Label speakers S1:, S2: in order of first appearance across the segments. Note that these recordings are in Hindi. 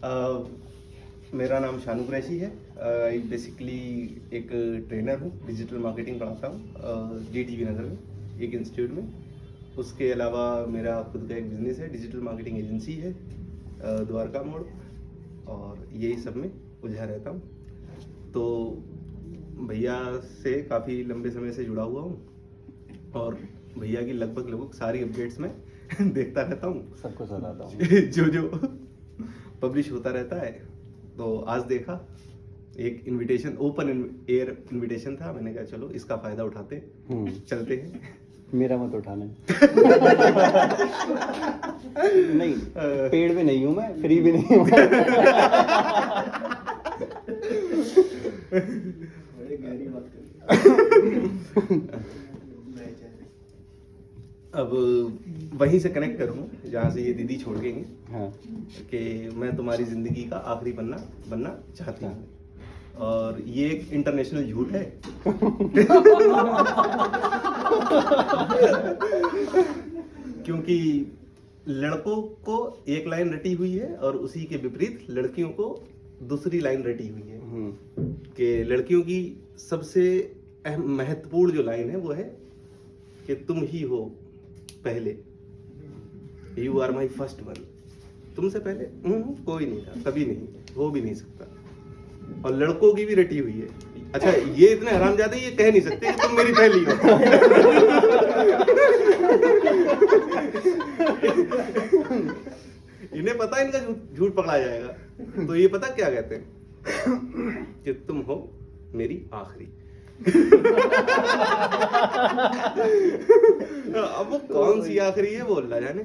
S1: मेरा नाम शानू कुरैशी है। बेसिकली एक ट्रेनर हूँ, डिजिटल मार्केटिंग पढ़ाता हूँ DTV नगर में एक इंस्टीट्यूट में। उसके अलावा मेरा खुद का एक बिजनेस है, डिजिटल मार्केटिंग एजेंसी है द्वारका मोड़, और यही सब में उलझा रहता हूँ। तो भैया से काफ़ी लंबे समय से जुड़ा हुआ हूँ और भैया की लगभग सारी अपडेट्स में देखता रहता हूँ,
S2: सबको सुनाता हूँ
S1: जो पब्लिश होता रहता है। तो आज देखा एक इनविटेशन, ओपन एयर इनविटेशन था, मैंने कहा चलो इसका फायदा उठाते चलते हैं।
S2: मेरा मत उठाना नहीं, पेड़ पे नहीं हूँ मैं, फ्री भी नहीं हूँ।
S3: बड़े गहरी बात कर
S1: अब वहीं से कनेक्ट करूँ जहाँ से ये दीदी छोड़ गई
S2: हाँ।
S1: कि मैं तुम्हारी जिंदगी का आखिरी बनना चाहती हूँ, और ये एक इंटरनेशनल झूठ है। क्योंकि लड़कों को एक लाइन रटी हुई है और उसी के विपरीत लड़कियों को दूसरी लाइन रटी हुई है। कि लड़कियों की सबसे अहम महत्वपूर्ण जो लाइन है वो है कि तुम ही हो पहले, you are my first one. तुमसे पहले कोई नहीं था, कभी नहीं, हो भी नहीं सकता। और लड़कों की भी रटी हुई है। अच्छा, ये इतने हरामजादे ये कह नहीं सकते कि तुम मेरी पहली हो। इन्हें पता है इनका झूठ पकड़ा जाएगा, तो ये पता क्या कहते हैं कि तुम हो मेरी आखिरी। अब वो कौन सी आखिरी है वो अल्लाह जाने।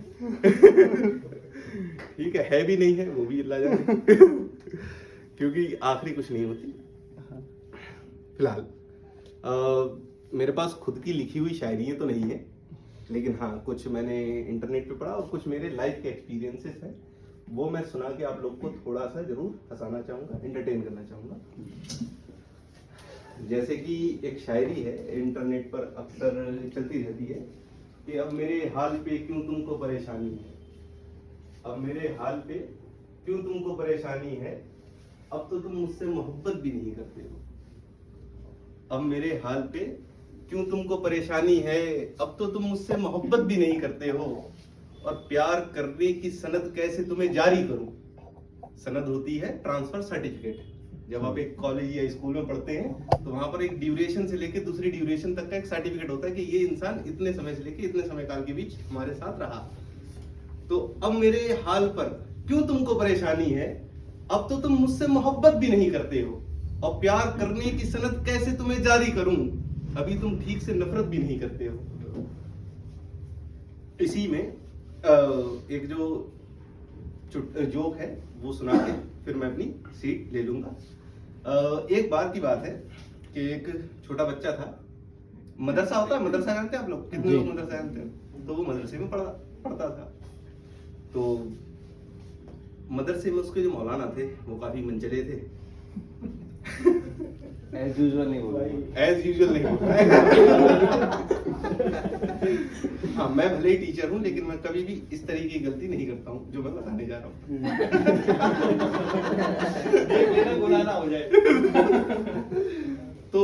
S1: ठीक है भी नहीं है वो भी अल्लाह जाने। क्योंकि आखिरी कुछ नहीं होती। फिलहाल मेरे पास खुद की लिखी हुई शायरियाँ तो नहीं है, लेकिन हाँ कुछ मैंने इंटरनेट पे पढ़ा और कुछ मेरे लाइफ के एक्सपीरियंसेस हैं, वो मैं सुना के आप लोग को थोड़ा सा जरूर हंसाना चाहूँगा, एंटरटेन करना चाहूँगा। जैसे कि एक शायरी है, इंटरनेट पर अक्सर चलती रहती है कि अब मेरे हाल पे क्यों तुमको परेशानी है, अब मेरे हाल पे क्यों तुमको परेशानी है, अब तो तुम मुझसे मोहब्बत भी नहीं करते हो। अब मेरे हाल पे क्यों तुमको परेशानी है, अब तो तुम मुझसे मोहब्बत भी नहीं करते हो, और प्यार करने की सनद कैसे तुम्हें जारी करूं। सनद होती है ट्रांसफर सर्टिफिकेट। जब आप एक कॉलेज या स्कूल में पढ़ते हैं तो वहां पर एक ड्यूरेशन से लेकर दूसरी ड्यूरेशन तक का एक सर्टिफिकेट होता है कि ये इंसान इतने समय से लेकर इतने समय काल के बीच हमारे साथ रहा। तो अब मेरे हाल पर क्यों तुमको परेशानी है, अब तो तुम मुझसे मोहब्बत भी नहीं करते हो, और प्यार करने की सनद कैसे तुम्हें जारी करूं, अभी तुम ठीक से नफरत भी नहीं करते हो। इसी में एक जो जोक है वो सुना के फिर मैं अपनी सीट ले लूंगा। एक बार की बात है कि एक छोटा बच्चा था। मदरसा होता है, मदरसा जानते हैं आप लोग? कितने लोग मदरसा जानते हैं? तो वो मदरसे में पढ़ता था। तो मदरसे में उसके जो मौलाना थे वो काफी मंचले थे।
S2: एज यूजुअल नहीं बोला,
S1: एज यूजुअल नहीं बोला। हाँ, मैं भले ही टीचर हूँ लेकिन मैं कभी भी इस तरीके की गलती नहीं करता हूँ जो मैं बताने जा रहा हूँ।
S3: गुनाह हो जाए।
S1: तो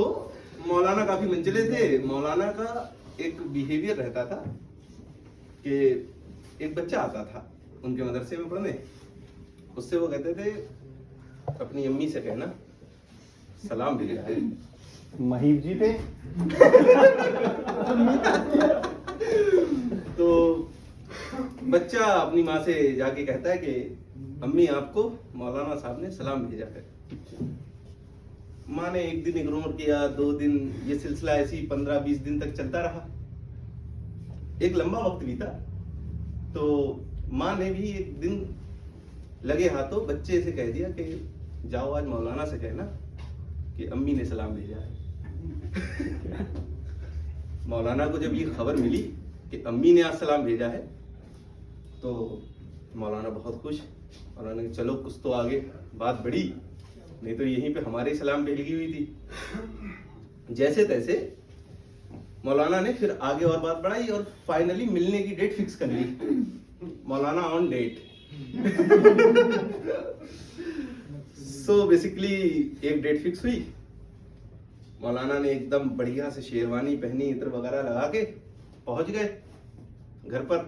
S1: मौलाना काफी मंचले थे। मौलाना का एक बिहेवियर रहता था कि एक बच्चा आता था उनके मदरसे में पढ़ने, उससे वो कहते थे अपनी अम्मी से कहना सलाम भेजा है।
S2: महीब जी थे।
S1: तो बच्चा अपनी माँ से जाके कहता है कि अम्मी आपको मौलाना साहब ने सलाम भेजा है। माँ ने एक दिन इग्नोर किया, 2 दिन, ये सिलसिला ऐसी 15-20 दिन तक चलता रहा। एक लंबा वक्त बीता तो माँ ने भी एक दिन लगे हाथों बच्चे से कह दिया कि जाओ आज मौलाना से कहना कि अम्मी ने सलाम भेजा है। मौलाना को जब ये खबर मिली कि अम्मी ने आज सलाम भेजा है तो मौलाना बहुत खुश। मौलाना ने चलो कुछ तो आगे बात बढ़ी, नहीं तो यहीं पे हमारे ही सलाम भेजी हुई थी। जैसे तैसे मौलाना ने फिर आगे और बात बढ़ाई और फाइनली मिलने की डेट फिक्स कर ली। मौलाना ऑन डेट। सो बेसिकली एक डेट फिक्स हुई। मौलाना ने एकदम बढ़िया से शेरवानी पहनी, इत्र वगैरह लगा के पहुंच गए घर पर।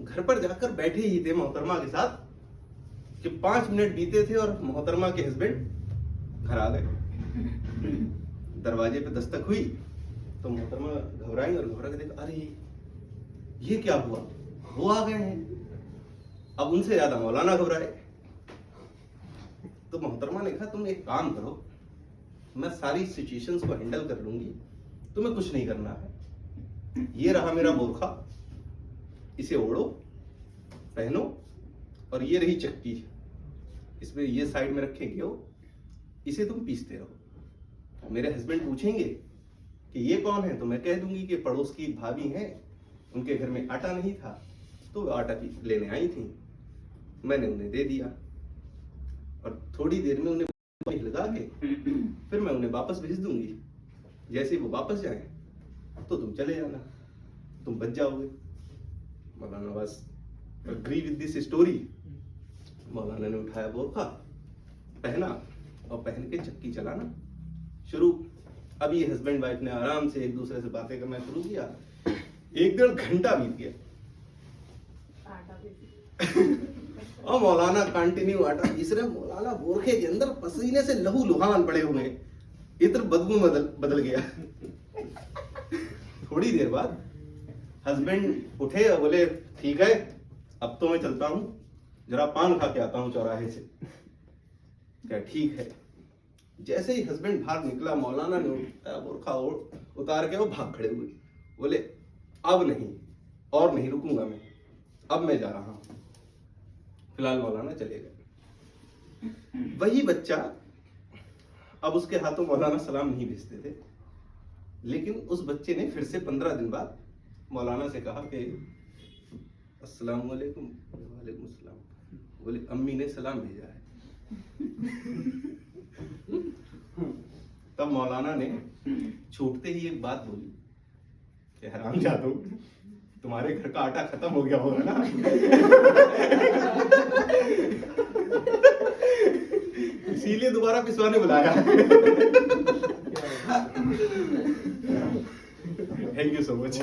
S1: घर पर जाकर बैठे ही थे मोहतरमा के साथ कि 5 मिनट बीते थे और मोहतरमा के हस्बैंड घर आ गए। दरवाजे पे दस्तक हुई तो मोहतरमा घबराई और घबरा के देखा, अरे ये क्या हुआ, वो आ गए हैं। अब उनसे ज्यादा मौलाना घबराए। तो मोहतरमा ने कहा, तुम एक काम करो, मैं सारी सिचुएशंस को हैंडल कर लूंगी, तुम्हें कुछ नहीं करना है। ये रहा मेरा बोरखा, इसे ओढ़ो, पहनो, और ये रही चक्की, इसमें ये साइड में रखेंगे हो, इसे तुम पीसते रहो। मेरे हस्बैंड पूछेंगे कि ये कौन है, तो मैं कह दूंगी कि पड़ोस की भाभी हैं, उनके घर में आटा नहीं था तो वो आटा लेने आई थी, मैंने उन्हें दे दिया और थोड़ी देर में उन्हें लगा के फिर मैं उन्हें वापस भेज दूंगी। जैसे ही वो वापस जाए तो तुम चले जाना, तुम बच जाओगे। मौलाना बस एग्री विद दिस स्टोरी। मौलाना ने उठाया बोरखा, पहना और पहन के चक्की चलाना शुरू। अब ये हस्बैंड वाइफ ने आराम से एक दूसरे से बातें करना शुरू किया। 1-1.5 घंटा बीत गया और मौलाना कंटिन्यू आटा पीस रहे। मौलाना बोरखे के अंदर पसीने से लहू लुहान पड़े हुए, इत्र बदबू बदल गया। थोड़ी देर बाद हस्बैंड उठे और बोले, ठीक है अब तो मैं चलता हूं, जरा पान खा के आता हूं चौराहे से। क्या ठीक है। जैसे ही हस्बैंड बाहर निकला, मौलाना ने बोरखा उतार के वो भाग खड़े हुए, बोले अब नहीं, और नहीं रुकूंगा मैं, अब मैं जा रहा हूं। फिलहाल मौलाना चले गए। वही बच्चा, अब उसके हाथों मौलाना सलाम नहीं भेजते थे, लेकिन उस बच्चे ने फिर से 15 दिन बाद मौलाना से कहा कि अस्सलाम वालेकुम। वालेकुम अस्सलाम। बोले अम्मी ने सलाम भेजा है। तब मौलाना ने छूटते ही एक बात बोली कि हरामजादो, तुम्हारे घर का आटा खत्म हो गया होगा ना। इसीलिए दोबारा पिसवाने बुलाया। Thank you so much.